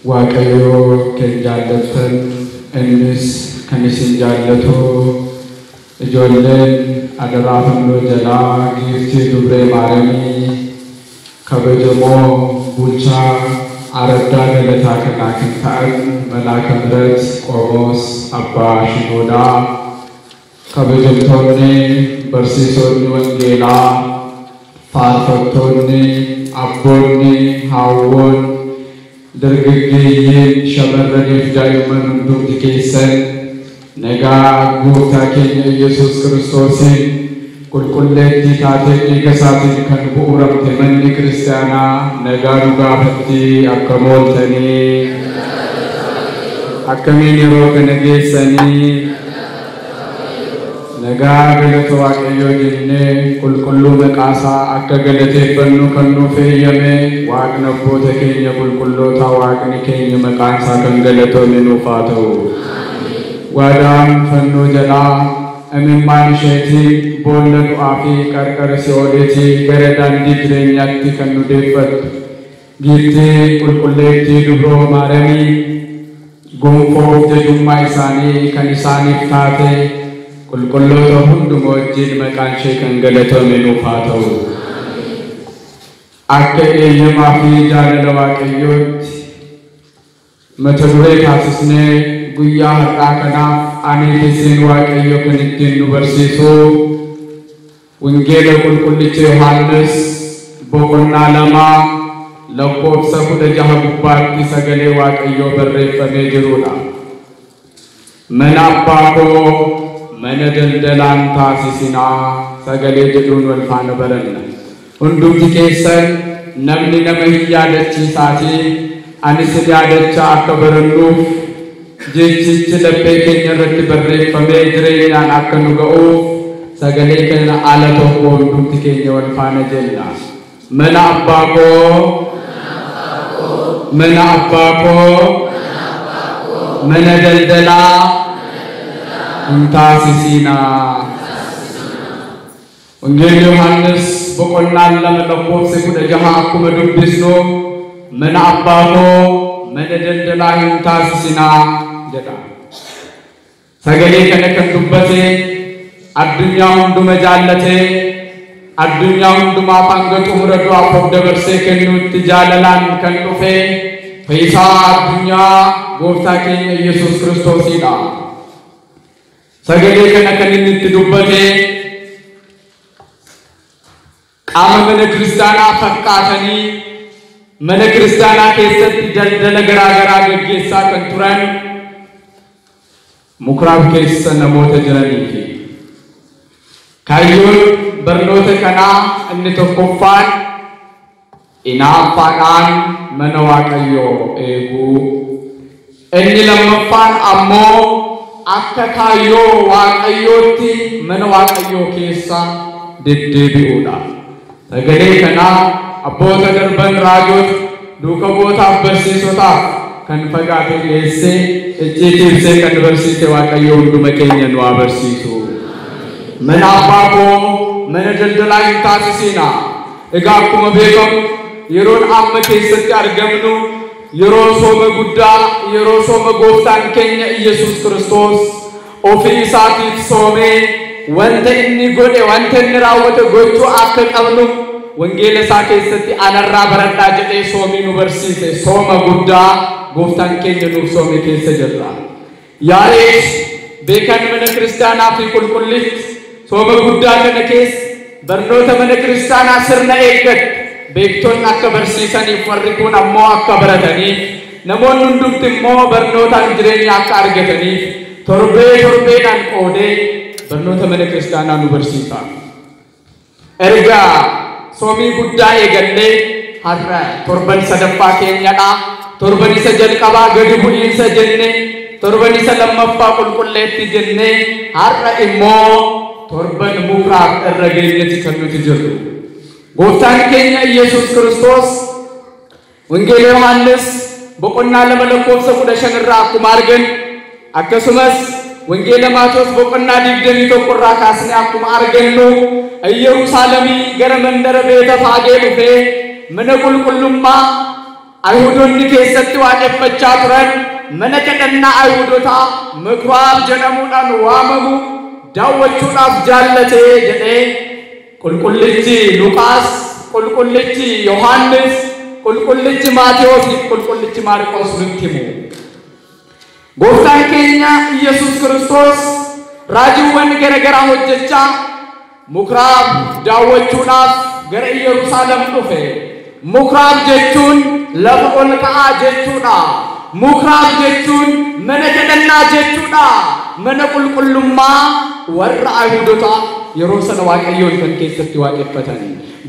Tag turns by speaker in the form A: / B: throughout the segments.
A: waaqayyo kenjaalatan innis kan isin jaallatu ijoolleen adaraafannoo jalaa giiftii dubree maaramii kabajamoo bulchaa araddaa galataa kanaa kan ta'an malaaka birat qomoos abbaa shinoodhaa kabajamtoonni barsiisonni wangeelaa faarfattoonni abboonni haawwoon dargaggeeyyiin shamarraniif daa'imman hundumti keessan nagaa gooftaa keenya Yesuus Kiristoosiin qulqulleettii taatee dhiiga isaatiin kan bu'uuramte manni kiristaanaa nagaa nu gaafatti akka mooltanii akkamiin yeroo kana geessanii nagaa galata waaqayyoo jennee qulqulluu maqaasaa akka galateeffannu kan nuuf eeyyame waaqni abboota keenya qulqulloota waaqni keenya maqaan isaa kan galatoome nuuf haa ta'u. Waadaan fannoo jalaa imimmaan isheetii boolla du'aa fi qarqara si'ooleetii gara daandii jireenyaatti kan nu deeffattu giiftii qulqulleettii dubroo maaramii gonfoo jajummaa isaanii kan isaaniif taate qulqulloota hundumaa wajjin maqaan ishee kan galatoome nuuf haa ta'u. Akka eeyyamaa fi jaalala waaqayyootti mata duree taasisnee guyyaa har'aa kanaaf ani isin waaqayyo kan ittiin nu barsiisu wangeela qulqullicha Yohaannis boqonnaa 2 lakkoofsa 16 gubbaatti sagalee waaqayyoo barreeffamee jirudha. Mana abbaa koo mana daldalaan taasisinaa sagalee jedhuun wal faana baranna. Hundumti keessan namni nama hin yaadachiisaatii anis yaadachaa akka barannuuf jechichi laphee keenya irratti barreeffamee jireenyaan akka nu ga'uuf sagalee kana ala tokko hundumti keenya wal faana jenna. Mana abbaa koo mana abbaa koo mana daldalaa hin taasisinaa. Wangeelli Yohaannis boqonnaan 2 lakkoofsa 16 akkuma dubbisnu mana abbaa koo mana daldalaa hin taasisinaa jedha. Sagalee kana kan dubbate addunyaa hunduma jaallatee addunyaa hundumaaf hanga xumura du'aaf of dabarsee kennuutti jaalalaan kan dhufe fayyisaa addunyaa gooftaa keenya Yesuus Kiristoosidha. Sagalee kana kan inni itti dubbate qaama mana kiristaanaa fakkaatanii mana kiristaanaa keessatti daldala garaagaraa gaggeessaa kan turan mukuraaf keessa namoota jiraniifi kaayyoon barnoota kanaa inni tokkoffaan inaaffaadhaan mana waaqayyoo eeguu, inni lammaffaan ammoo akka kaayyoo waaqayyootti mana waaqayyoo keessa deddeebi'uudha. Sagalee kanaa abboota darban raajota duuka bootaaf barsiisotaaf kan fagaate dhiyeessee icciitiibsee kan barsiise waaqayyo hunduma keenya nu haa barsiisu. Mana abbaa koo mana daldalaa hin taasisinaa. Egaa akkuma beekamu yeroon amma keessatti argamnu yeroo sooma guddaa yeroo sooma gooftaan keenya Yesuus Kiristoos ofii isaatiif soomee wanta inni godhe wanta inni raawwate gochuu akka qabnu wangeela isaa keessatti anarraa baradhaa jedhee soomii nu barsiise. Sooma guddaa gooftaan keenya nuuf soome keessa jirra. Yaarees beekan mana kiristaanaa fi qulqullitti sooma guddaa kana keessa barnoota mana kiristaanaa sirna eeggatu beektonni akka barsiisaniif warri kun ammoo akka barataniif namoonni hundumti immoo barnootaan jireenya akka argataniif torbeedhaan qoodee barnoota mana kiristaanaa nu barsiisa. Ergaa soomii guddaa eegallee har'a torban sadaffaa keenyadha. Torban isa jalqabaa gadi bu'iinsa jenne, torban isa lammaffaa qulqulleetti jenne, har'a immoo torban mukuraaf irra geenyetti kan nuti jirru. Gooftaan keenya Yesuus Kiristoos wangeela Yohaannis boqonnaa 2 lakkoofsa 15 irraa akkuma argan akkasumas wangeela Maatewos boqonnaa 21 irraa kaasnee akkuma argannu Yerusaalemii gara mandara Beetfaagee dhufee mana qulqullummaa አይሁዶonni keessatti waaqeffachaa turan mana kadhannaa ayhuudotaa ምኩራብ jedhamuudhaan waamamu daawwachuudhaaf jaallatee jedhee qulqullichi Luqaas, qulqullichi Yohaannis, qulqullichi Maatewos, qulqullichi Maarqos nutti himu. Gooftaan keenya Yesuus Kiristoos raajiiwwan garagaraa hojjechaa ምኩራብ daawwachuudhaaf gara Yerusaalem dhufe. ምኩራብ jechuun lafa ol ka'aa jechuudha. ምኩራብ jechuun mana kadhannaa jechuudha. Mana qulqullummaa warra ayhuudotaa yeroo sana waaqayyoon kan keessatti waaqeffatan.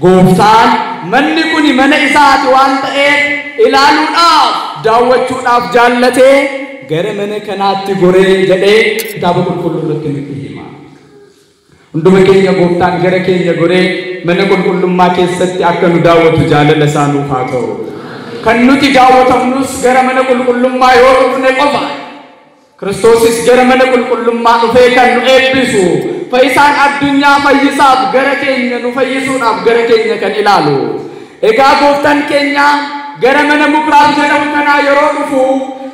A: Gooftaan manni kun mana isaati waan ta'eef ilaaluudhaaf daawwachuudhaaf jaallatee gara mana kanaatti goree jedhee kitaaba qulqulluu irratti nutti hima. Hunduma keenya gooftaan gara keenya goree mana qulqullummaa keessatti akka nu daawwatu jaalala isaa nuuf haa ta'u. Kan nuti daawwatamnus gara mana qulqullummaa yoo dhufne qofa. Kiristoosis gara mana qulqullummaa dhufee kan nu eebbisu. Fayyisaan addunyaa fayyisaaf gara keenya nu fayyisuudhaaf gara keenya kan ilaalu. Egaa gooftaan keenya gara mana ምኩራብ jedhamu kanaa yeroo dhufu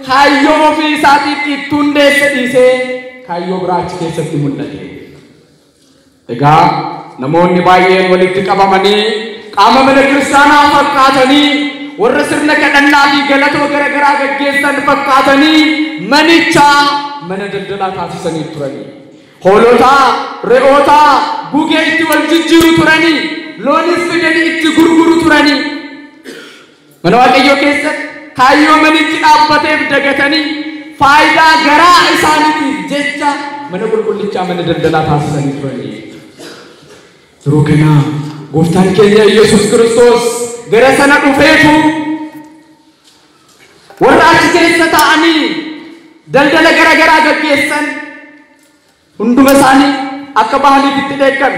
A: kaayyoo ofii isaatiif itti hundeesse dhiisee kaayyoo biraachi keessatti mul'ate. Egaa namoonni baay'een walitti qabamanii qaama mana kiristaanaa fakkaatanii warra sirna kadhannaa fi galatoo garagaraa gaggeessan fakkaatanii manicha mana daldalaa taasisanii turanii. Hoolotaa, re'ootaa, gugee itti wal jijjiiru turanii, loonis fidanii itti gurguru turanii. Mana waaqayyoo keessatti kaayyoo manichi dhaabbateef dagatanii faayidaa garaa isaaniitiif jecha mana qulqullichaa mana daldalaa taasisanii turanii. Yeroo kana gooftaan keenya Yesuus Kiristoos gara sana dhufeetu warra achi keessa ta'anii daldala garagaraa gaggeessan hunduma isaanii akka bahaniif itti dheekkan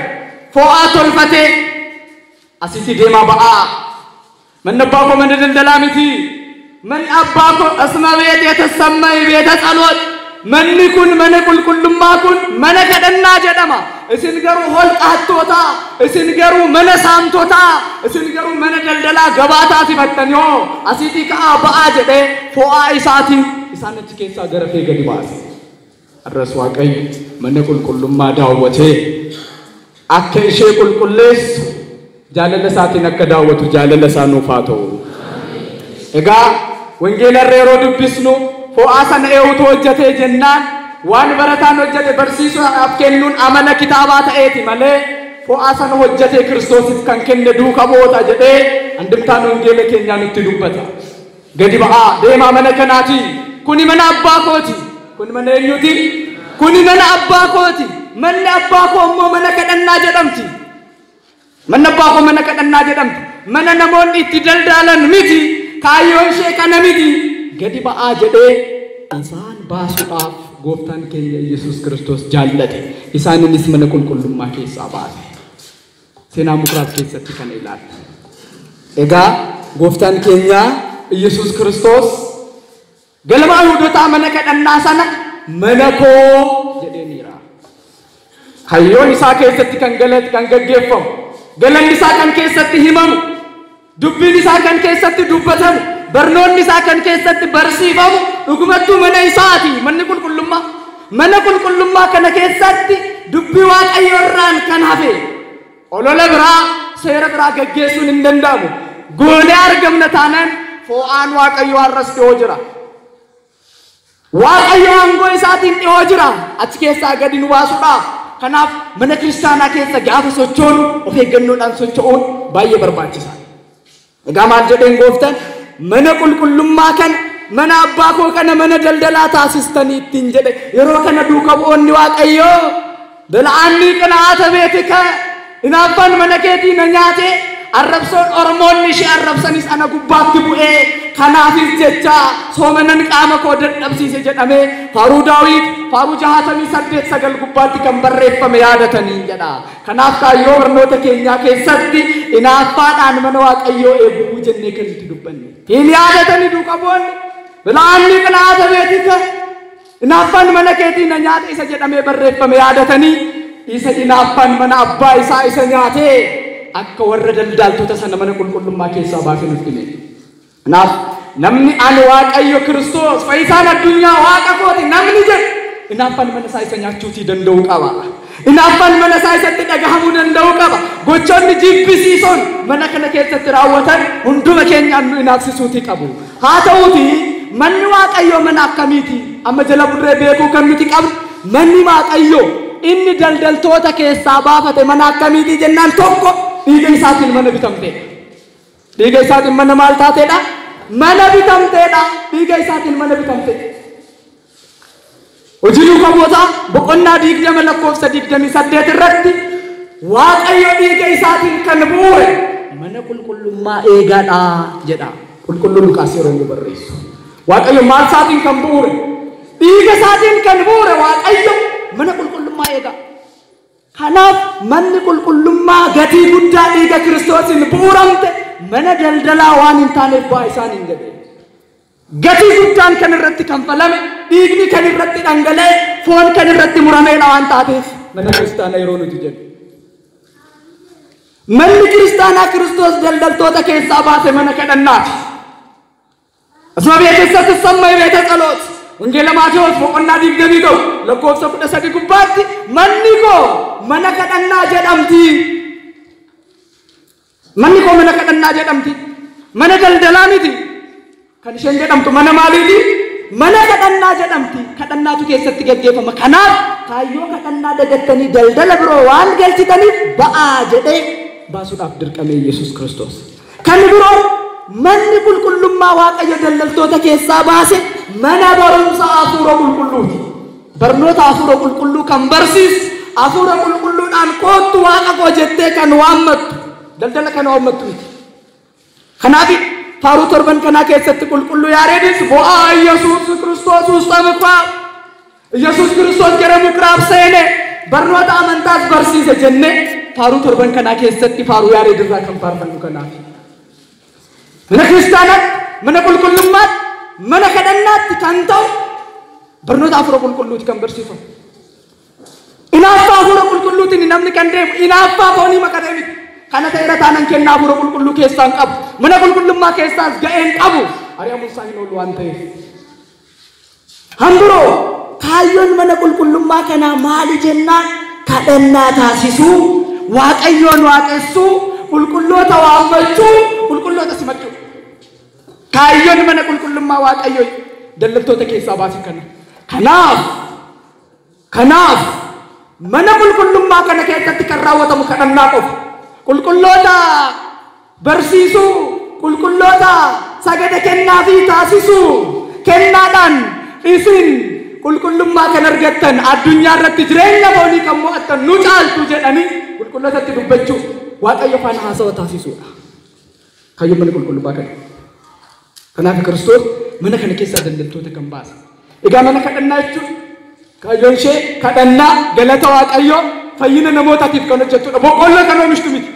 A: fo'aa tolfatee asitti deemaa ba'aa. Manni abbaa koo mana daldalaa miti. Manni abbaa koo asma beet የተሰማይ ቤተ ጸሎት. Manni kun mana qulqullummaa kun mana kadhannaa jedhama. Isin garuu holqaattoota, isin garuu mana saamtotaa, isin garuu mana daldalaa gabaataa sifattan yoo asitti ka'aa ba'aa jedhee fo'aa isaatiin isaan achi keessaa garafee gadi baase. Arras waaqayyo mana qulqullummaa daawwatee akka ishee qulqulleessu jaalala isaatiin akka daawwatu jaalala isaa nuuf haa ta'u. Egaa wangeela yeroo dubbisnu fo'aa sana eewutu hojjetee jennaan waan barataan hojjete barsiisuudhaaf kennuun amala kitaabaa ta'eeti malee fo'aa sana hojjetee Kiristoosiif kan kenne duuka bu'oota jedhee andimtaan wangeela keenyaa nutti dubbata. Gadi ba'aa deemaa mana kanaati. Kuni mana abbaa kooti. Kuni mana eenyuti? Kuni mana abbaa kooti. Manni abbaa koo immoo mana kadhannaa jedhamti. Manni abbaa koo mana kadhannaa jedhamti. Mana namoonni itti daldalan miti. Kaayyoon ishee kana miti. Gadi ba'aa jedhee isaan baasuudhaaf gooftaan keenya Yesuus Kiristoos jaallate. Isaaniinis mana qulqullummaa keessaa baase. Seenaa ምኩራብ keessatti kana ilaalla. Egaa gooftaan keenya Yesuus Kiristoos galma ayhuudotaa mana kadhannaa sana mana koo jedheeniira. Kaayyoon isaa keessatti kan gaggeeffamu, galanni isaa kan keessatti himamu, dubbiin isaa kan keessatti dubbatamu, barnoonni isaa kan keessatti barsiifamu dhugumattuu mana isaati. Manni qulqullummaa, mana qulqullummaa kana keessatti dubbii waaqayyoo irraan kan hafe olola biraa seera biraa gaggeessuun hin danda'amu. Goonee argamna taanaan fo'aan waaqayyoo har'as dhiyoo jira. Waaqayyoo aangoo isaatiin dhiyoo jira. Achi keessaa gadi nu baasuudhaaf. Kanaaf mana kiristaanaa keessa gaafa sochoonu of eeggannoodhaan socho'uun baay'ee barbaachisaadha. Egaa maal jedheen gooftaan mana qulqullummaa kana mana abbaa koo kana mana daldalaa taasistanii ittiin jedhe. Yeroo kana duuka bu'oonni waaqayyoo bal'aanni qanaata beetika hinaaffaan mana keetii na nyaate arrabsoon Oromoonni ishee arrabsanis ana gubbaatti bu'ee kanaafis jecha soomanan qaama koo dadhabsiise jedhamee faaruu Daawit faaruu 68 gubbaatti kan barreeffame yaadatanii jedha. Kanaaf kaayyoo barnoota keenyaa keessatti inaaffaadhaan mana waaqayyoo eeguu jennee kan itti dubbanne. Hin yaadatanii duuka bu'oonni bal'aanni qanaata beetika hinaaffaan mana keetii na nyaate isa jedhamee barreeffame yaadatanii isa hinaaffaan mana abbaa isaa isa nyaatee akka warra daldaltoota sana mana qulqullummaa keessaa baasee nutti hime. Kanaaf namni ani waaqayyo Kiristoos fayyisaan addunyaa waaqa kooti namni jedhu inaafan mana isaa isa nyaachuutii danda'uu qaba. Inaafan mana isaa isatti dhagahamuu danda'uu qaba. Gochoonni jibbisiisoon mana kana keessatti raawwatan hunduma keenyaan nu inaafsisuutii qabu. Haa ta'uuti manni waaqayyo mana akkamiiti? Amma jala burree beekuu kan nuti qabnu manni waaqayyo inni daldaltoota keessaa baafate mana akkamiiti jennaan tokko dhiiga isaatiin mana bitamteedha. Dhiiga isaatiin mana maal taateedha? Mana bitamteedha. Dhiiga isaatiin mana bitamteedha. Hojii lubbootaa boqonnaa 20 lakkoofsa 28 irratti waaqayyo dhiiga isaatiin kan bu'e mana qulqullummaa eegaadha jedha. Qulqulluu Luqaas yeroo inni barreessu waaqayyo maal isaatiin kan bu'e? Dhiiga isaatiin kan bu'e waaqayyo mana qulqullummaa eega. Kanaaf manni qulqullummaa gatii guddaa dhiiga Kiristoosiin bu'uuramte mana daldalaa waan hin taaneef bu'aa isaan hin gahe. Gatii guddaan kan irratti kanfalame dhiigni kan irratti dhangala'e foon kan irratti murameedha waan taateef mana kiristaanaa yeroo nuti jennu. Manni kiristaanaa Kiristoos daldaltoota keessaa baase mana kadhannaati. Asuma beekessatti sammee beeta tsaloot wangeela Maatewos boqonnaa 21 lakkoofsa 13 gubbaatti manni koo mana kadhannaa jedhamti. Manni koo mana kadhannaa jedhamti. Mana daldalaa miti. Kan isheen jedhamtu mana maaliiti? Mana kadhannaa jedhamti. Kadhannaatu keessatti gaggeeffama. Kanaaf kaayyoo kadhannaa dagattanii daldala biroo waan galchitaniif ba'aa jedhee baasuudhaaf dirqame Yesuus Kiristoos. Kan biroo manni qulqullummaa waaqayyo daldaltoota keessaa baase mana barumsa hafuura qulqulluuti. Barnoota hafuura qulqulluu kan barsiisu hafuura qulqulluudhaan koottu waaqa koo jettee kan waammattu daldala kan waammattu miti. Kanaaf faaruu torban kanaa keessatti qulqulluu Yaareedis bu'aa Yesuus Kiristoos ustamafaa Yesuus Kiristoos gara mukraaf seene barnoota amantaas barsiise jennee faaruu torban kanaa keessatti faaruu Yaareed irraa kan faarfannu kanaaf. Mana kiristaanaatti, mana qulqullummaatti, mana kadhannaatti kan ta'u barnoota hafuura qulqulluuti kan barsiifamu. Inaaffaa hafuura qulqulluutiin namni kan deemu inaaffaa foonii makatee miti. Kana ta'eera taanan kennaa hafuura qulqulluu keessaan qabu. Mana qulqullummaa keessaas ga'een qabu. Ari'amuun isaa hin oolu waan ta'eef. Hambiroo kaayyoon mana qulqullummaa kanaa maali jennaan? Kadhannaa taasisuu, waaqayyoon waaqessuu, qulqulloota waammachuu, qulqulloota simachuu. Kaayyoon mana qulqullummaa waaqayyoo daldaltoota keessaa baase kana. Kanaaf mana qulqullummaa kana keessatti kan raawwatamu kadhannaa qofa. Qulqulloota barsiisuu, qulqulloota sagada kennaa fi taasisuu, kennaadhaan isin qulqullummaa kan argattan addunyaa irratti jireenya foonii kan mo'attan nu caaltu jedhanii qulqullootatti dubbachuu waaqayyo faana haasawa taasisuudha. Kaayyoon mana qulqullummaa kana. Kanaaf Kiristoos mana kana keessaa daldaltoota kan baase. Egaa mana kadhannaa jechuun kaayyoon ishee kadhannaa galata waaqayyoo fayyina namootaatiif kan hojjettudha. Boqqolloo kan oomishtu miti.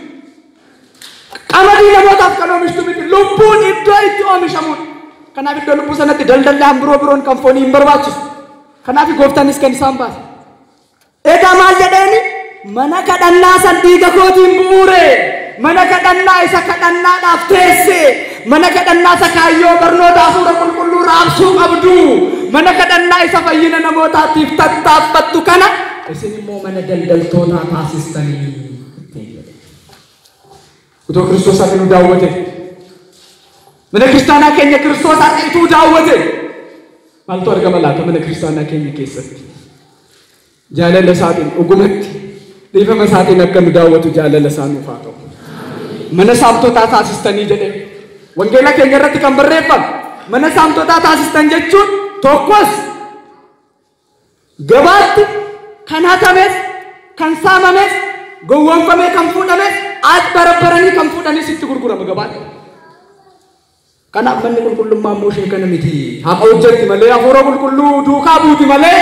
A: Qamadii namootaaf kan oomishtu miti. Lubbuun iddoo itti oomishamudha. Kanaaf iddoo lubbuu sanatti daldallaan biroon kan foonii hin barbaachisu. Kanaaf gooftaanis kan isaan baase. Egaa maal jedheeni? Mana kadhannaa san dhiiga kootiin bu'uure. Mana kadhannaa isa kadhannaadhaaf teesse. Mana kadhannaa isa kaayyoo barnoota hafuura qulqulluu raabsuu qabdu. Mana kadhannaa isa fayyina namootaatiif tattaaffattu kana isin immoo mana daldaltootaa taasistanii. Utoo Kiristoos har'a nu daawwate. Mana kiristaanaa keenya Kiristoos har'a ituu daawwate. Maaltu argama laata mana kiristaanaa keenya keessatti? Jaalala isaatiin dhugumatti dhiifama isaatiin akka nu daawwatu jaalala isaa nuuf haa ta'u. Mana saamtotaa taasistanii jedhee wangeela keenya irratti kan barreeffame mana saamtotaa taasistan jechuun tokkos gabaatti kan hatames kan saamames gowwoomfamee kan fuudhames as barabbaranii kan fuudhanis itti gurgurama gabaatti. Kanaaf manni qulqullummaa immoo ishee kana miti. Haqa hojjetti malee hafuura qulqulluu duukaa buuti malee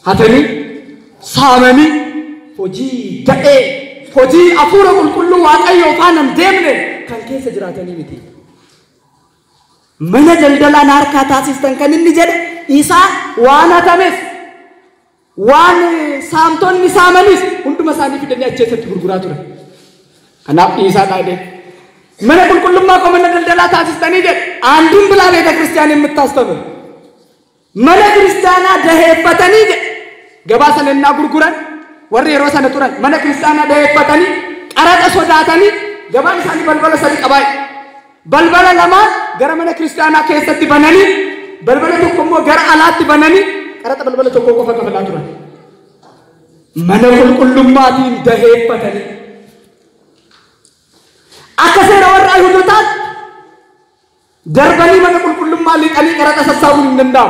A: hatanii saamanii hojii gadhee hojii hafuura qulqulluu waaqayyoo faanaan deemne kan keessa jiraatanii miti. Mana daldalaan harkaa taasistan kan inni jedhe isaa waan hatames waan saamtonni saamanis hunduma isaanii fidanii achi keessatti gurguraa ture. Kanaaf dhiisaa dhaadee
B: من كل ما كمن الدلالات أسستني جد عندهم بلا بيت كريستيان متأستمر من كريستيانا ده فتني جد جباسن النابور كوران ورّي روسان توران من كريستيانا ده فتني أراد أسوداتني جبان ساني بلبل ساني كباي بلبل لما جرا من كريستيانا كيسة تبناني بلبل تكمو جرا علات تبناني أراد بلبل تكمو كفر كفر لاتوران من كل ما دين ده فتني أكثر orang Yahuditat darbani mana kulum malik ali karata sasawun nendam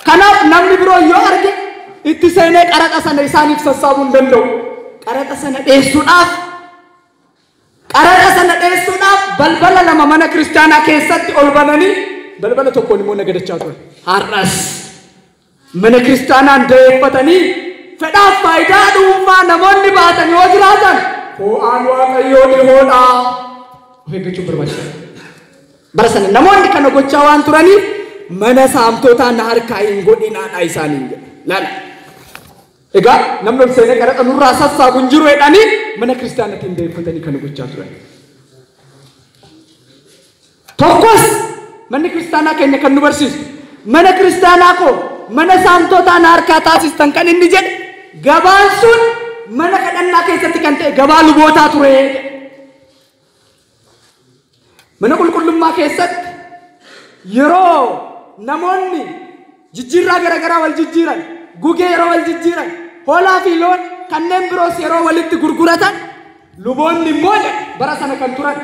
B: karena namni bro yo arge itu sene karata sana isanif sasawun dendo karata sana desudaf balbala lama mana Kristana kesat olbanani balbala tokko ni mona gadachatu harras mana Kristana de patani feda faida duma namonni batani wajratan Ho'aan waaqayyoo ni hoodha. Ofeeggachuu barbaachisaadha. Barasana namoonni kana gochaa waan turaniif mana saamtotaan na harkaa hin godhinaadha isaaniin jedha. Laala. Egaa namni ol seenee qaraxa nurraa sassaabu hin jiru jedhanii mana kiristaanaatti hin deeffatanii kana gochaa turan. Tokkos manni kiristaanaa keenya kan nu barsiisu mana kiristaanaa koo mana saamtotaan na harkaa taasistan kan inni jedhe gabaan sun mana kadhannaa keessatti kan ta'e gabaa lubootaa ture mana qulqullummaa keessatti yeroo namoonni jijjiirraa garagaraa wal jijjiiran gugee yeroo wal jijjiiran hoolaa fi loon kanneen biroos yeroo walitti gurguratan luboonni immoo bara sana kan turan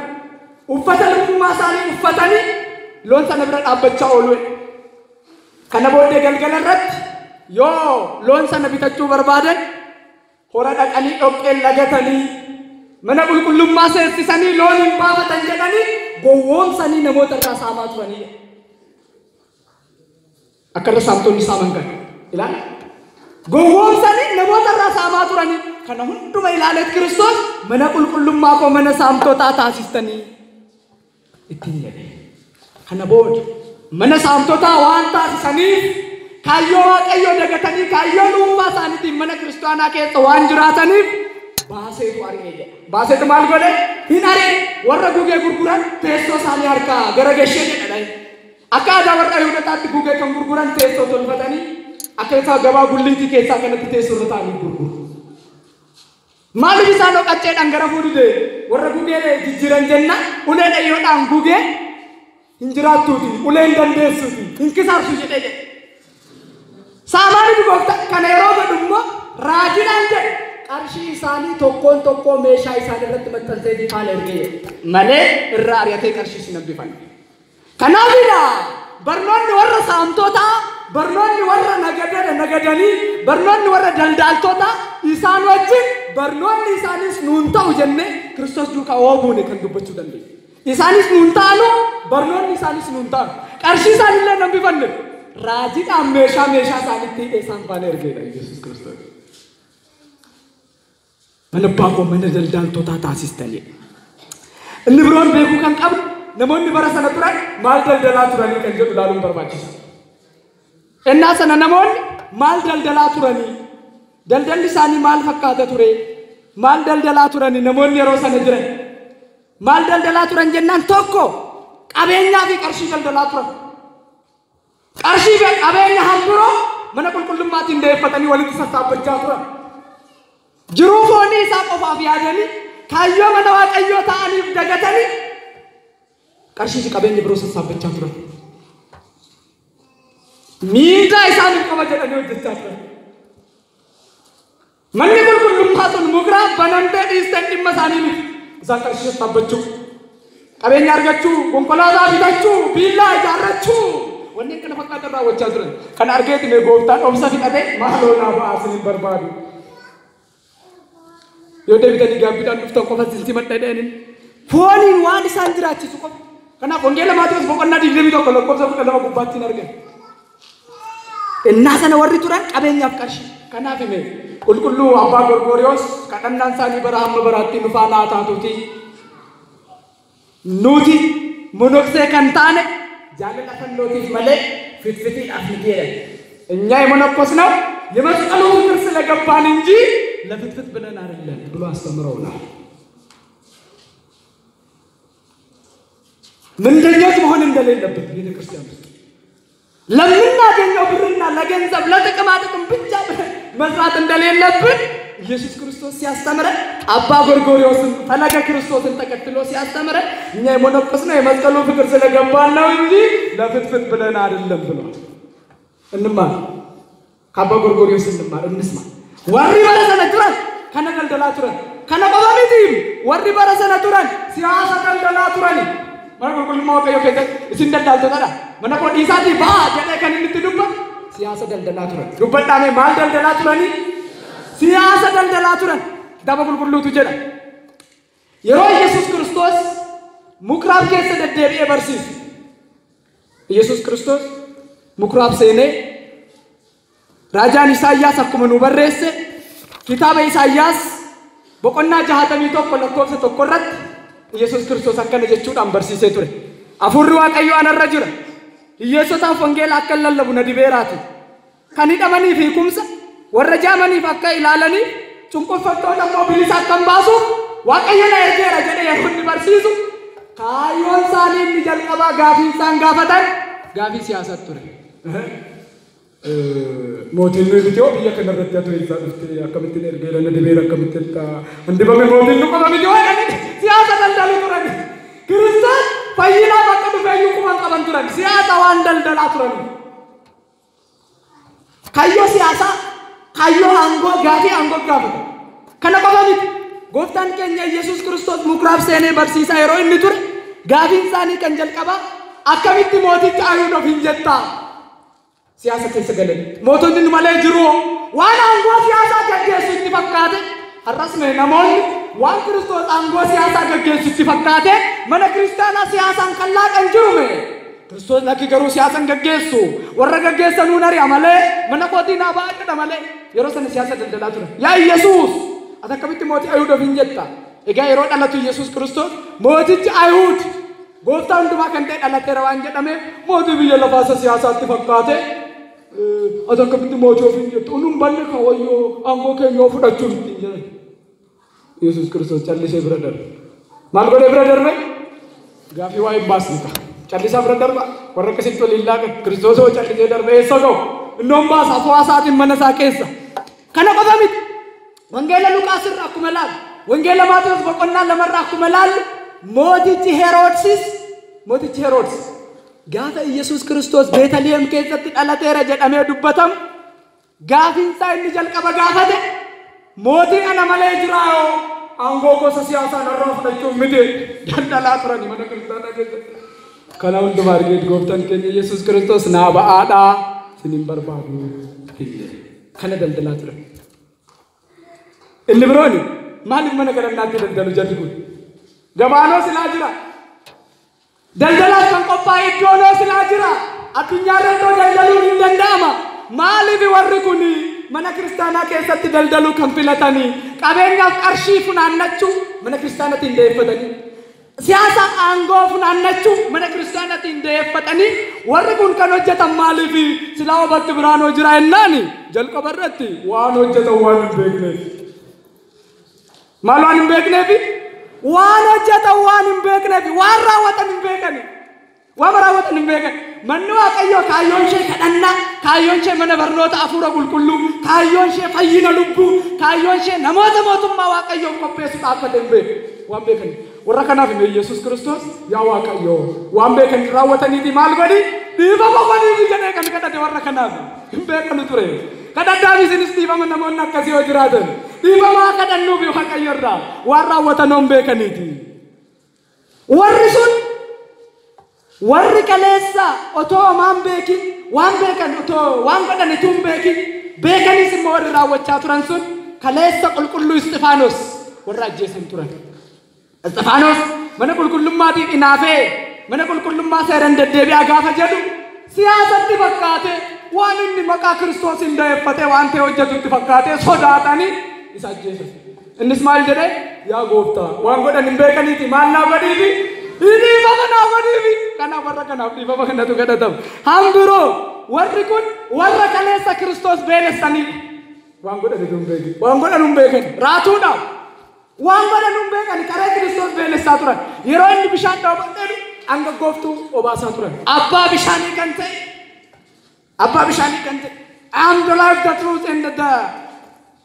B: uffata lubummaa isaanii uffatanii loon sana bira dhaabbachaa oolu kana booddee galgala irratti yoo loon sana bitachuu barbaadan hora dhaqanii dhoqqeen lagatanii mana qulqullummaa seensisanii loon hin baafatan jedhanii gowwoomsanii namoota irraa saamaa turanii akka irra saamtonni saaman kan ilaala gowwoomsanii namoota irraa saamaa turanii kana hunduma ilaaleet Kiristoos mana qulqullummaa koo mana saamtotaa taasistanii ittiin jedhe kana booda mana saamtotaa waan taasisaniif kayyoo waaqayyoo dagatanii kayyoo dhuunfaa isaaniitiin mana kiristaanaa keessa waan jiraataniif baaseetu argee jedha. Baaseetu maal godhe? Hin aree warra gugee gurguran teessoo isaanii harkaa gara gashee jedha. Akka aadaa warra Yihuudootaatti gugee kan gurguran teessoo tolfatanii akka isaa gabaa gulliitii keessaa kanatti teessoo irra taa'anii gurguru. Maaliif isaan dhoqacheedhaan gara fuudhee warra gugee jijjiiran jenna ulee dhayyoodhaan gugee hin jiraattuuti ulee hin dandeessuuti hin kisaarsu jedhee jedha. Saamani dubbata kana yeroo godhummo raajiidhaan jedhe qarshii isaanii tokkoon tokkoo meeshaa isaanii irratti maxxansee bifaal ergee malee irraa ari'atee qarshii sin abbifanne. Kanaafidha barnoonni warra saamtotaa barnoonni warra nagadanii barnoonni warra daldaaltotaa isaan wajjin barnoonni isaanis nuun ta'u jennee Kiristoos duukaa oobuune kan dubbachuu dandeenya. Isaanis nuun ta'anu barnoonni isaanis nuun ta'anu qarshii isaaniillee nan bifanne. Rajiidhaan meeshaa isaaniitti isaan faana ergeedha Yesuus Kiristoos. Mana baaqoo mana daldaaltotaa taasistanii. Inni biroon beekuu kan qabu namoonni bara sana turan maal daldalaa turanii kan jedhu ilaaluun barbaachisa. Ennaa sana namoonni maal daldalaa turanii daldalli isaanii maal fakkaata ture maal daldalaa turanii namoonni yeroo sana jiran maal daldalaa turan jennaan tokko qabeenyaa fi qarshii daldalaa turan. Qarshii fi qabeenya hambiroo mana qulqullummaatiin deeffatanii walitti sassaabbachaa turan. Jiruu foonii isaa qofaaf yaadanii kaayyoo mana waaqayyoo ta'aniif dagatanii qarshii fi qabeenya biroo sassaabbachaa turan. Miindaa isaaniif qaba jedhanii hojjechaa turan. Manni qulqullummaa sun mugiraa banamtee dhiisteen dhimma isaanii miti. Isaan qarshii sassaabbachuu, qabeenya argachuu, konkolaataa bitachuu, viillaa ijaarrachuu. Wanni kana fakkaata raawwachaa turan. Kan argeeti mee gooftaan obsa fixate maaloo naa ba'aa isiniin barbaadu. Yoo deebitanii gaabbiidhaan dhuftan qofa isinti madhadheenin fooniin waan isaan jiraachisu qofa. Kanaaf wangeela Maatewos boqonnaa 21 lakkoofsa 12 gubbaatti hin argan. Innaa sana warri turan qabeenyaaf qarshii. Kanaaf hime qulqulluu abbaa Gorgoriyoos kadhannaan isaanii bara hamma baraatti nufaa naa taatuuti. Nuti monoksee kan taane jaalala fannootiif malee fitfitiidhaaf miti jedhan. እኛ የመነኮስነው የመስቀሉን ፍቅር ስለገባን እንጂ ለፍትፍት ብለን አይደለም ብሎ አስተምረውናል። ምንደኞች መሆን እንደሌለብን ቤተክርስቲያን ውስጥ ለምናገኘው ብርና ለገንዘብ ለጥቅማ ጥቅም ብቻ መስራት እንደሌለብን ኢየሱስ ክርስቶስ ሲያስተምረን አባ ጎርጎርዮስን ፈለገ ክርስቶስን ተከትሎ ሲያስተምረን እኛ የሞነኮስነው የመስቀሉ ፍቅር ስለገባን ነው እንጂ ለፍትፍት ብለን አይደለም ብሏል። እንማር ከአባ ጎርጎርዮስ እንስማ። ወሪ በረሰነ ቱረን ከነገልደላ ቱረን ከነቆባሚቲም ወሪ በረሰነ ቱረን ሲያሳ ገልደላ ቱረን ማርቆል ማወቀዮ ከተ ሲንደዳል ተጠራ መነቆ ዲሳቲ ባ ጀደ ከንንትዱባ ሲያሳ ገልደላ ቱረን ዱበዳሜ ማል ገልደላ ቱረኒ ሲያሳ ገልደላ ቱረን ዳባ ቁልቁሉቱ ጀዳ የሮ ኢየሱስ ክርስቶስ ሙክራብ ከሰ ደደቤ በርሲስ ኢየሱስ ክርስቶስ ሙክራብ ሰኔ ራጃን ኢሳያስ አኩመኑ በረሰ ኪታበ ኢሳያስ በቆና ጃሃተሚ ቶኮ ለኮብሰ ቶኮረት ኢየሱስ ክርስቶስ አከነ ጀቹዳን በርሲሴ ቱረ አፉሪ ዋቀዩ አነረ ጅራ ኢየሱስ ወንጌል አከለለቡ ነዲቤራት ከኒደመኒ ፊኩምሰ ወረጃመኒ ፈከ ኢላለኒ ጭንቆፈቶ ደሞ ቢሊስ አከምባሱ ዋቀየና ኤርጌራ ጀደ የሁን በርሲሱ ካዮን ሳኒ ሚጀልቀባ ጋፊን ሳንጋፈታን ጋፊ ሲያሰት ቱረ ሞቲኑ ቢቲዮ ብየ ከነረዳቱ ይዛፍት አከምትን ኤርጌራ ነዲቤራ አከምትታ እንዲበመ ሞቲኑ ቆበሚጆ አይደል ሲያሰ ደልደሉ ቱረን ክርስቶስ ፈይና በቀዱ ፈዩ ቁማን ቀበን ቱረን ሲያሳ ዋንደልደላ ቱረን ካዮ ሲያሳ ካዮ አንጎ ጋፊ አንጎ ጋፊ ከነቆበሚት ጎፍታን ከኛ ኢየሱስ ክርስቶስ ሙክራብ ሰኔ በርሲሳ ሄሮይ ንቱር ጋፊን ሳኒ ከንጀልቀባ አከሚት ሞቲች አይሁዶ ፊንጀታ ሲያሳ ከሰገለን ሞቶን ማለ ጅሩ ዋና አንጎ ሲያሳ ከገሱ ይፈካተ አራስነ ነሞን ዋን ክርስቶስ አንጎ ሲያሳ ከገሱ ይፈካተ መነ ክርስቲያና ሲያሳን ከላቀን ጅሩሜ ክርስቶስ ለኪገሩ ሲያሳን ከገሱ ወረገገሰኑ ነሪ አመለ መነ ቆቲና ባቀደ አመለ የሮሰነ ሲያሳ ደልደላቱ ያ ኢየሱስ አተከብት ሞቲ አይሁድ ፊንጀታ እጋ የሮ ዳለቱ ኢየሱስ ክርስቶስ ሞቲች አይሁድ ጎፍታን ዱማ ከንተ ዳለተ ረዋን ጀደመ ሞቲ ቢየ ለፋሰ ሲያሳ ትፈካተ አተከብት ሞቲ ፊንጀታ ኡኑም ባለከ ወዮ አንጎ ከዮ ፍዳቹ ፊንጀ ኢየሱስ ክርስቶስ ጨልሴ ብረደር ማልጎደ ብረደር ነው ጋፊ ዋይ ባስንታ ጨልሳ ብረደር ወረከሲቶ ሊላቀ ክርስቶስ ጨልሴ ደርበ ሰገው እኖም ባሳ ተዋሳት መነሳ ከሳ ከነቆበሚት ወንጌል ሉቃስ አኩመላል ወንጌል ማቴዎስ በቆና ለመራ አኩመላል ሞቲች ሄሮድስ ጋፈ ኢየሱስ ክርስቶስ ቤተልሔም ከዘት ዳላቴረ ጀዳሜ ዱበታም ጋፊን ሳይን ጀልቀበ ጋፈተ ሞቲ አና ማለ ጅራዮ አንጎጎ ሲያሳ ነራፍ ደቹ ምድ ደንደላ ጥረኒ መነክርታና ገዘ ከላውን ድማርጌት ጎፍተን ከኝ ኢየሱስ ክርስቶስ ና በአዳ ስኒም በርባዱ ከነ ደንደላ ጥረኒ እልብሮኒ ማንም መነከረናት ደንደሉ ጀድጉ ገባኖ ስላጅራ ደንደላ ከንቆፓ ይዶኖ ስላጅራ አዱኛ ረዶ ደንደሉ እንደንዳማ ማሊቢ ወርኩኒ መነ ክርስቲያና ከሰት ደልደሉ ከንፍለታኒ ቀበኛ ቀርሺ ፉናነቹ መነ ክርስቲያናት እንደይፈተኒ ሲያሳ አንጎ ፉናነቹ መነ ክርስቲያናት እንደይፈተኒ ወርኩን ከኖጀታ ማሊቢ ስላው በት ብራኖ ጅራይናኒ ጀልቆ በረቲ ዋኖ ጀተዋን በግነ ማሏን በግነቢ ዋኖ ጀተዋን በግነቢ ዋራ ወጠን በግነ ወመራ ወጠን በግነ መኑ አቀዮ ካዮንሼ ከደና ካዮንሼ መነበርኖታ አፉረ ቁልቁሉ ካዮንሼ ፈይነ ልቡ ካዮንሼ ነሞተ ሞቱማ ዋቀዮ ኮፔሱ ጣፈደንበ ዋምበከን ወረከናፍ ነው ኢየሱስ ክርስቶስ ያዋቀዮ ዋምበከን ራወተኒቲ ማልጎዲ ዲባባባኒ ቢገነ ከንከዳ ወረከናፍ እምበከን ቱሬ ከዳዳቢ ሲንስቲ በመነሞና ከሲዮ ጅራተን ዲባባ ከደኑ ቢዋቀዮራ ዋራወተኖም በከኒቲ ወርሱን ወር ከለሳ ኦቶ ማምቤኪ ዋምቤከን ኦቶ ዋንቆደን ቱምቤኪ ቤከኒስ ሞር ራወቻ ቱራንሱን ከለሳ ቁልቁሉ እስጢፋኖስ ወራጀሰን ቱራን እስጢፋኖስ መነ ቁልቁሉማ ዲናፌ መነ ቁልቁሉማ ሰረን ደደቢ አጋፈ ጀዱ ሲያሰት በቃቴ ዋንኒ መቃ ክርስቶስ እንደፈተ ዋንተ ወጀቱ ተፈካቴ ሶዳታኒ ይሳጀሰ እንስማል ጀደ ያ ጎፍታ ዋንቆደን ቤከኒቲ ማና ወዲቢ ini bapana wadibi kana barakana abdi babakana tu kadatam hamburo warikun warra kalesa Kristus belesani wangoda dumbegi wangoda numbekan ratuna wangoda numbekan kare Kristus belesaturan heroin bishan daw bandedu anga goftu obasa turan abba bishani kante I am the life, the truth, and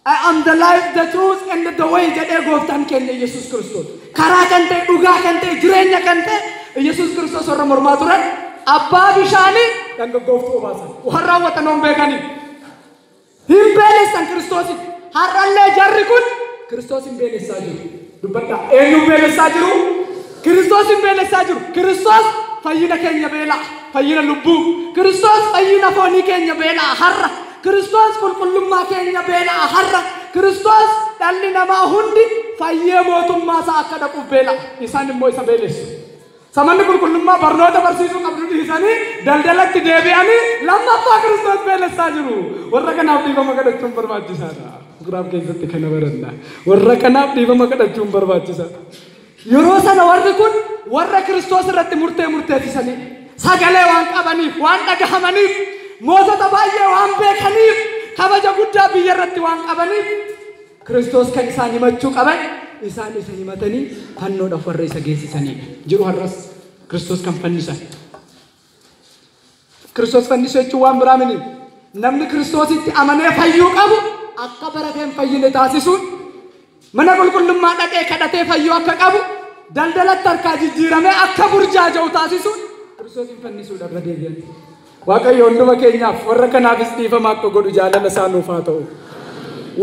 B: I am the life, the truth, and the way that I go to Jesus Christus. Kara kante, uga kante, jirenya kante, Jesus Christus orang mormaturan. Abba bishani, dan go to obasa. Uharra watanom begani. Himbeles dan Christus. Haralle jarrikun. Christus himbeles sajur. Dubata. Himbeles sajur. Christus himbeles sajur. Christus fayyina kenya bela. Fayyina lubbu. Christus fayyina foni kenya bela. Harra. Christus kullummā kenya bela. Harra. Christus dhalli namaa hundi fayyee mootummaa isaa akka dhaqu bela. Isaan immoo isa beeles. Samanni kullummā barnoota barsiisuu qabdu dhiisanii daldalatti deebi'anii lammaffaa Christus beelessaa jiru. Warra kanaaf dhiifama kadhachuun barbaachisaadha. Guraaf keessatti kana baranna. Warra kanaaf dhiifama kadhachuun barbaachisaadha. Yeroo sana warri kun warra Christus irratti murteessisanii sagalee waan qabaniif waan dhagahamaniif mootota baay'ee waan beekaniif kabaja guddaa biyya irratti waan qabaniif Christus kan isaan himachuu qaban isaan isa himatanii fannoodhaaf warra isa geessisanidha. Jiru har'as Christus kan fannisan. Christus fannisuu jechuun waan biraa miti. Namni Christusitti amanee fayyuu qabu akka barateen fayyine taasisuun mana qulqullummaa dhaqee kadhatee fayyuu akka qabu daldalatti harkaa jijjiiramee akka burjaaja'u taasisuun Christusin fannisuudha irra deebi'an. Waaqayyo hunduma keenyaaf warra kanaafis dhiifama akka godhu jaalala isaa nuuf haa ta'u.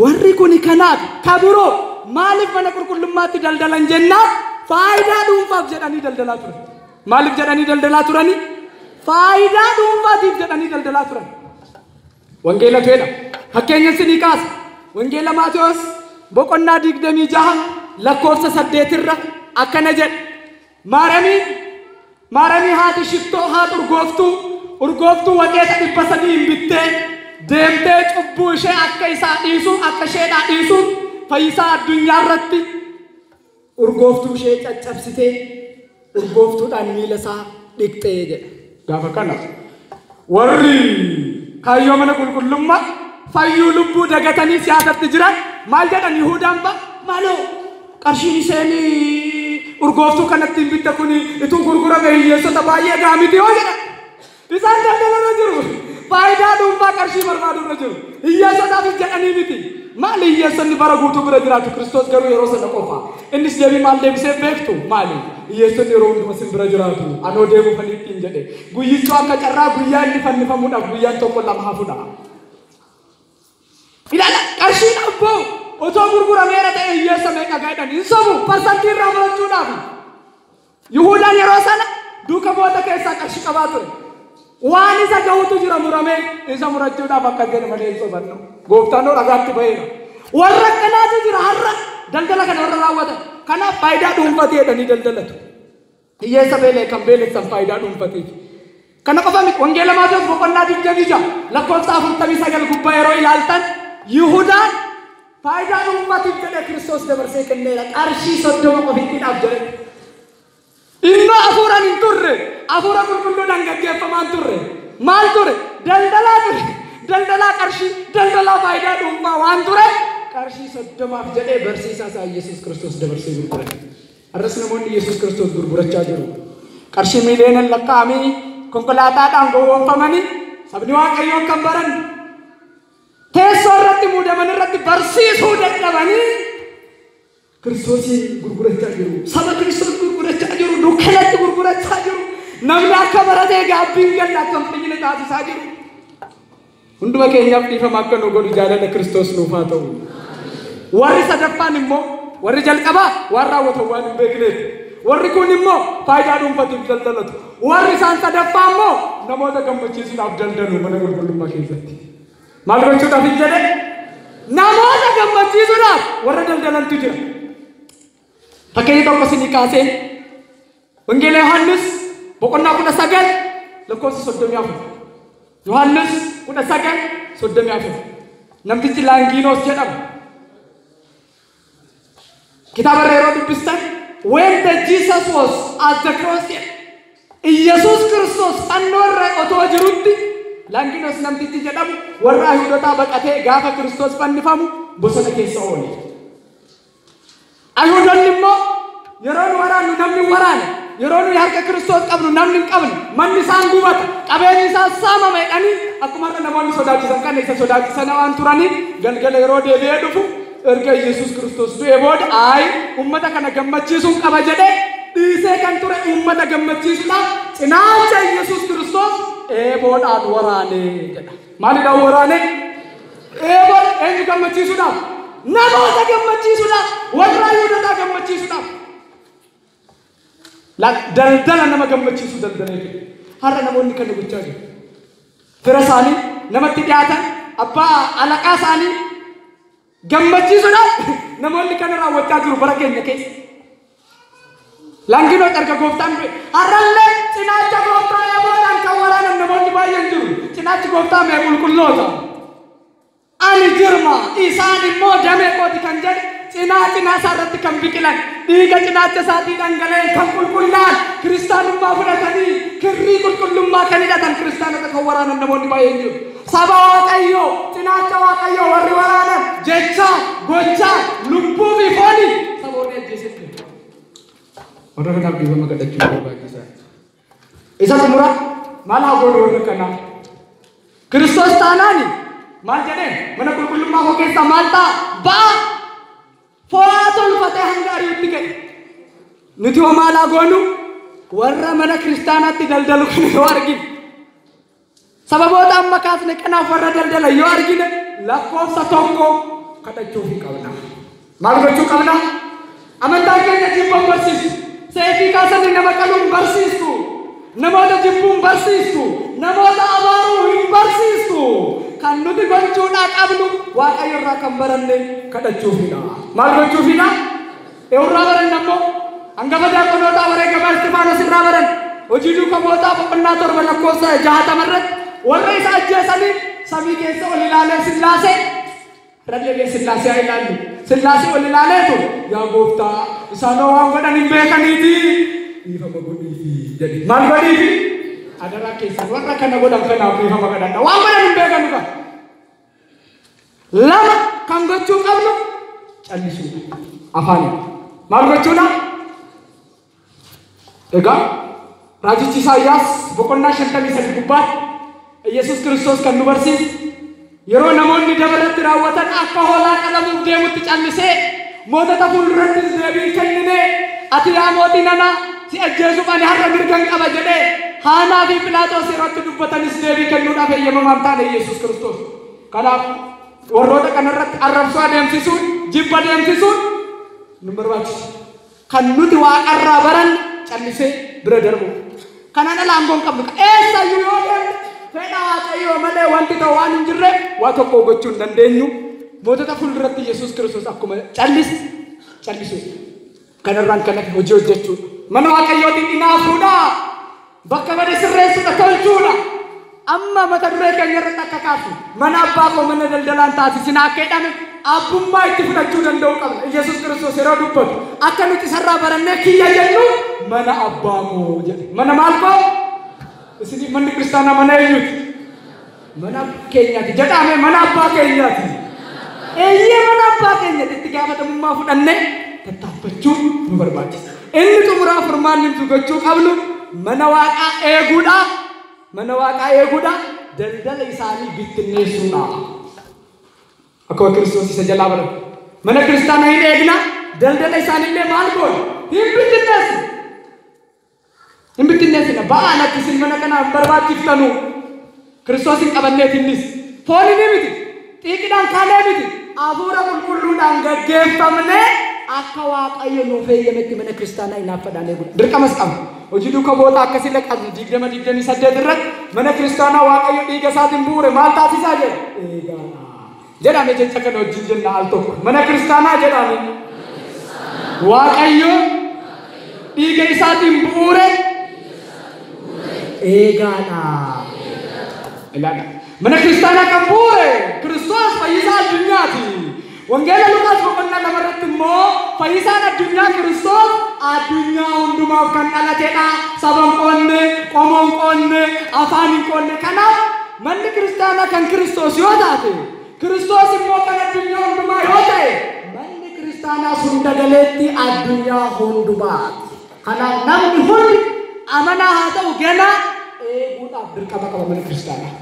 B: Warri kun kanaaf kabiroo maaliif mana qulqullummaatti daldalan jennaan faayidaa dhuunfaaf jedhanii daldalaa turan. Maaliif jedhanii daldalaa turani? Faayidaa dhuunfaatiif jedhanii daldalaa turan. Wangeela fedha. Fakkeenya isinii kaasa. Wangeela Maatewos boqonnaa 26 lakkoofsa 8 irra akkana jedha. Maaramii haati shittoo haati urgooftuu waqeeta 300 hin bittee deemtee cubbuu ishee akka isaa dhiisu akka isheedhaa dhiisu fayyisaa addunyaa irratti urgooftuu ishee caccabsitee urgooftuudhaan miila isaa dhiqxee jedha. Gaafa kana warri kaayyoo mana qulqullummaa fayyuu lubbuu dagatanii siyaasatti jiran maal jedhan Yihuudaan maaloo qarshiin isheen urgooftuu kanatti hin bitte kun ituu gurgurame hiyyeessota baay'ee gaamiti yoo jedhan isaan daldalarra jiru. Faayidaa dhuunfaa qarshii barbaaduurra jiru. Hiyyeessotaafis jedhanii miti. Maali hiyyeessonni bara guutuu bira jiraatu Kiristoos garuu yeroo sana qofa. Innis deebii maal deebisee beektu maali? Hiyyeessonni yeroo hunduma sin bira jiraatu. Anoo deemuu faniittiin jedhe. Guyyichuu akka carraa guyyaa inni fannifamuudhaaf guyyaan tokko lama hafuudha. Ilaala qarshiin abboo otoo gurgurameera ta'e hiyyeessa meeqa gaadhan hin sobu parsantii irraa murachuudhaaf. Yihuudaan yeroo sana duuka moota keessaa qarshii qabaa ture. Waan isa ga'utu jira murame isa murachuudhaaf akka jedhe malee hin sobannu. Gooftaan ragaatti baheera. Warra akkanaatu jira har'a daldala kana warra raawwatan. Kanaaf faayidaa dhuunfatii jedhanii daldalatu. Hiyyeessa beelee kan beelessan faayidaa dhuunfatiiti. Kana qofa miti wangeela Maatewos boqonnaa 26 lakkoofsa 49 gubbaa yeroo ilaaltan Yihuudaan faayidaa dhuunfatiif jedhee Kiristoos dabarsee kenneera. Qarshii 30 qofittiidhaaf jedhe. Inni afuuraan hin turre afuura qulqulluudhaan gaggeeffamaan turre maal ture daldalaa ture daldalaa qarshii daldalaa faayidaa dhuunfaa waan ture qarshii 30 jedhee barsiisaa isaa Yesuus Kiristoos dabarsee gurgure. Har'as namoonni Yesuus Kiristoos gurgurachaa jiru. Qarshii miiliyoonaan lakkaa'amanii konkolaataadhaan gowwoomfamanii sabni Waaqayyoo kan baran teessoo irratti muudaman irratti barsiisuu dadhabanii Kiristoosiin gurgurachaa jiru. Saba Kiristoos gurgurachaa jiru. Dukkanatti gurgurachaa jiru. Namni akka baratee gaabbiin galla akka hin fayyine taasisaa jiru. Hunduma keenyaaf dhiifama akka nu godhu jaalala Kiristoos nuuf haa ta'u. Warri sadaffaan immoo warri jalqabaa waan raawwatan waan hin beekneef. Warri kun immoo faayidaa dhuunfatiif daldalatu. Warri isaan sadaffaa immoo namoota gammachiisuudhaaf daldalu mana qulqullummaa keessatti. Maal gochuudhaaf hin jedhe? Namoota gammachiisuudhaaf warra daldalantu jira. Fakkeenya tokko isinii kaasee wangeela Yohaannis boqonnaa 19 lakkoofsa 34. Yohaannis 19:34. Namtichi Laangiinoos jedhamu. Kitaaba yeroo dubbistan when the Jesus was at the cross Yesus Kristos fannoo irra otoo jirutti Laangiinoos namtichi jedhamu warra Ayihudootaa baqatee gaafa Kiristoos fannifamu bosona keessa oole. Ayuudonni immoo yeroo waraannu namni waraana yeroo nu harka Kiristoos qabnu namni hin qabne manni isaan gubata qabeenyi isaa saamama jedhanii akkuma har'a namoonni sodaachisan kan isa sodaachisan waan turanii galgala yeroo deebi'ee dhufu erga Yesuus Kiristoos du'ee booda ummata kana gammachiisuun qaba jedhee dhiisee kan ture ummata gammachiisuudhaaf cinaacha Yesuus Kiristoos eeboodhaan waraanee jedha. Maalidhaan waraanee? Eeboon eenyu gammachiisuudhaaf? Namoota gammachiisuudhaaf, warra Yihuudootaa gammachiisuudhaaf. Daldala nama gammachiisu daldalee har'a namoonni kan gochaa jiru. Fira isaanii namatti dhiyaatan abbaa alaqaa isaanii gammachiisuudhaaf namoonni kan raawwachaa jiru bara keenya keessa. Langino erga gooftaan har'allee cinaacha gooftaa eeboodhaan kan waraanan namoonni baay'een jiru. Cinaachi gooftaa mee qulqulloota. Ani jirma isaan immoo damee kooti kan jedhe cinaa isaarratti kan biqilan dhiiga cinaacha isaatii dhangala'een kan qulqullaan kiristaanummaa fudhatanii kirrii qulqullummaa kan hidhatan kiristaanota kan waraanan namoonni baay'een jiru. Saba Waaqayyoo cinaacha Waaqayyoo warri waraanan jechaa gochaa lubbuu fi foonii saboonni ajjeesetti. Warra kanaaf dhiifama kadhachuu barbaachisaa. Isa xumura maal haa godhu warra kanaa? Kiristoos taanaani maal jedheen mana qulqullummaa koo keessaa maal ta'a? Ba'a fo'aa tolfatee hanga ariitti ga'e. Nuti hoo maal haa goonu? Warra mana kiristaanaatti daldalu kana yoo argine sababoota amma kaasne kanaaf warra daldala yoo argine lakkoofsa tokko kadhachuu fi qabna. Maal gochuu qabna? Amantaa keenya jibbuun barsiisu. Seefii kaasanii nama qaluun barsiistu. Namoota jibbuun barsiistu. Namoota abaaruu hin barsiistu. Kan nuti gochuudhaa qabnu Waaqayyo irraa kan baranne kadhachuufidha. Maal gochuufidha? Irraa baranne ammoo hangafa daaqonootaa wareegamaa Istifaanos irraa baran. Hojii duukamootaa boqonnaa 7 lakkoofsa 60 irratti warra isa ajjeesanii samii keessa ol ilaalee Sillaasee raddeelee Sillaasee haa ilaallu. Sillaasee ol ilaaleetu yaa gooftaa isaanoo waan godhan hin beekaniiti. Dhiifama godhiifi jedhe. Maal godhiifi? Adaraa keessan warra kana godhan kanaaf dhiifama kadhadha. Waan godhan hin beekanu kan. Lama kan gochuu qabnu callisuu afaanii. Maal gochuudha? Egaa raajichi Isaayyaas boqonnaa 53 gubbaatti Yesuus Kiristoos kan nu barsiisu yeroo namoonni dabalatti raawwatan akka hoolaa qalamuuf deemutti callisee mootota fuulduratti deebii kenninee ati yaa mootii nana si ajjeesuuf ani har'a mirgan qaba jedhee Haanaa fi Phiilaaxoos irratti dubbatanis deebii kennuudhaaf eeyyamamaan taane Yesuus Kiristoos. Kanaaf warroota kanarratti arrabsoo adeemsisuun jibba adeemsisuun nu barbaachisa. Kan nuti waaqarraa baran callisee bira darbu. Kanaan ala aangoon qabnu eessayyuu yoo deemne fedha Waaqayyoo malee wanti ta'u waan hin jirre waa tokko gochuu hin dandeenyu. Mootota fuulduratti Yesuus Kiristoos akkuma callisuu. Kanarraan kanatti hojii hojjechuudha. Mana Waaqayyootiin hinaafuudha. Bakka bade sirreessuudha tolchuudha. Amma mata duree keenya irratti akka kaasu mana abbaa koo mana daldalaan taasisinaa akka jedhame abbummaa itti fudhachuu danda'uu qabna. Yesuus Kiristoos yeroo dubbatu akka nuti sarraa barannee kiyya jennu mana abbaa koo jedhe. Mana maal koo? Isin manni kiristaanaa mana eenyuti? Mana keenyaati jedhame mana abbaa keenyaati. Eeyyee mana abbaa keenyaati itti gaafatamummaa fudhannee tattaaffachuu nu barbaachisa. Inni xumuraa furmaanni nuti gochuu qabnu mana waaqaa eeguudha. Mana waaqaa eeguudha. Daldala isaanii bittinneessuudha. Akkuma Kiristoos isa jalaa baran. Mana kiristaanaa hin eegna. Daldala isaaniillee maal goona? Hin bittinneessu. Hin bittinneessina. Ba'aan akkasiin mana kanaaf barbaachiftanu. Kiristoos hin qabanneetinnis. Foonii ni miti. Xiiqidhaan kaanee miti. Hafuura qulqulluudhaan gaggeeffamnee akka Waaqayyo nuuf eeyyametti mana kiristaanaa hinaaffadhaan eeguudha. Dirqamas qabna. Hojii duuka boota akkasii laqqabni 20-28 irratti mana kiristaanaa Waaqayyo dhiiga isaatiin bu'uure maal taasisaa jedha? Eegaadha. Jedhame jecha kana wajjin jenna al tokko. Mana kiristaanaa jedhame Waaqayyo dhiiga isaatiin bu'uure eegaadha. Ilaala. Mana kiristaanaa kan bu'uure Kiristoos fayyisaa addunyaati. Wangeela Luqaas boqonnaa 2 irratti immoo fayyisaan addunyaa Kiristoos addunyaa hundumaaf kan dhalatedha. Saba hin qoonne, qomoo hin qoonne, afaan hin qoonne. Kanaaf manni kiristaanaa kan Kiristoos yoo taate Kiristoos immoo kan addunyaa hundumaa yoo ta'e manni kiristaanaa sun dagaleetti addunyaa hundumaati. Kanaaf namni hundi amanaa haa ta'u gana eeguudhaaf dirqama qaba mana kiristaanaa.